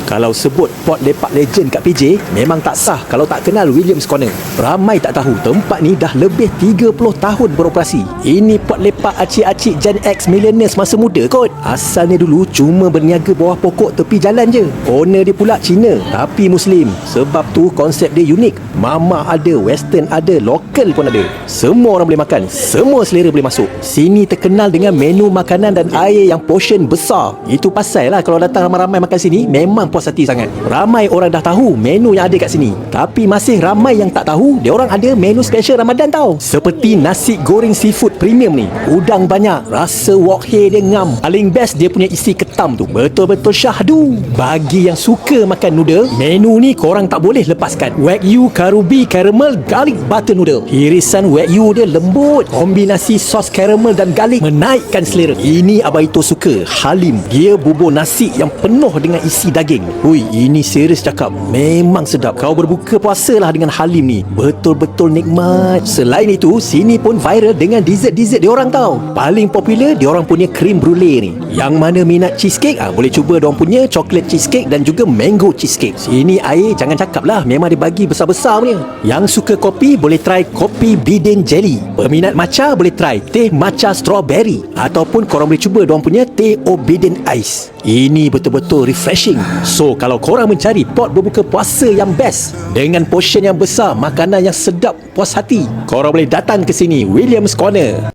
Kalau sebut pot lepak legend kat PJ, memang tak sah kalau tak kenal Williams Corner. Ramai tak tahu tempat ni dah lebih 30 tahun beroperasi. Ini pot lepak acik-acik Gen X millennials masa muda kot. Asalnya dulu cuma berniaga bawah pokok tepi jalan je. Owner dia pula Cina tapi Muslim. Sebab tu konsep dia unik. Mama ada, western ada, lokal pun ada. Semua orang boleh makan, semua selera boleh masuk. Sini terkenal dengan menu makanan dan air yang portion besar. Itu pasal lah kalau datang ramai-ramai makan sini, memang puas hati sangat. Ramai orang dah tahu menu yang ada kat sini, tapi masih ramai yang tak tahu dia orang ada menu special Ramadan tau. Seperti nasi goreng seafood premium ni, udang banyak, rasa wok hei dia ngam. Paling best dia punya isi ketam tu, betul-betul syahdu. Bagi yang suka makan noodle, menu ni korang tak boleh lepaskan. Wagyu Karubi Caramel Garlic Butter Noodle. Irisan wagyu dia lembut, kombinasi sos caramel dan garlic menaikkan selera. Ini Abah Ito suka. Halim, dia bubur nasi yang penuh dengan isi daging. Hui, ini serius cakap, memang sedap. Kau berbuka puasa lah dengan Halim ni, betul-betul nikmat. Selain itu, sini pun viral dengan dessert-dessert diorang tau. Paling popular diorang punya cream brulee ni. Yang mana minat cheesecake, boleh cuba diorang punya chocolate cheesecake dan juga mango cheesecake. Sini air jangan cakap lah, memang dia bagi besar-besar punya. Yang suka kopi boleh try kopi bidin jelly. Peminat matcha boleh try teh matcha strawberry, ataupun korang boleh cuba diorang punya teh obidin ice. Ini betul-betul refreshing. So kalau korang mencari pot berbuka puasa yang best dengan portion yang besar, makanan yang sedap, puas hati, korang boleh datang ke sini, Williams Corner.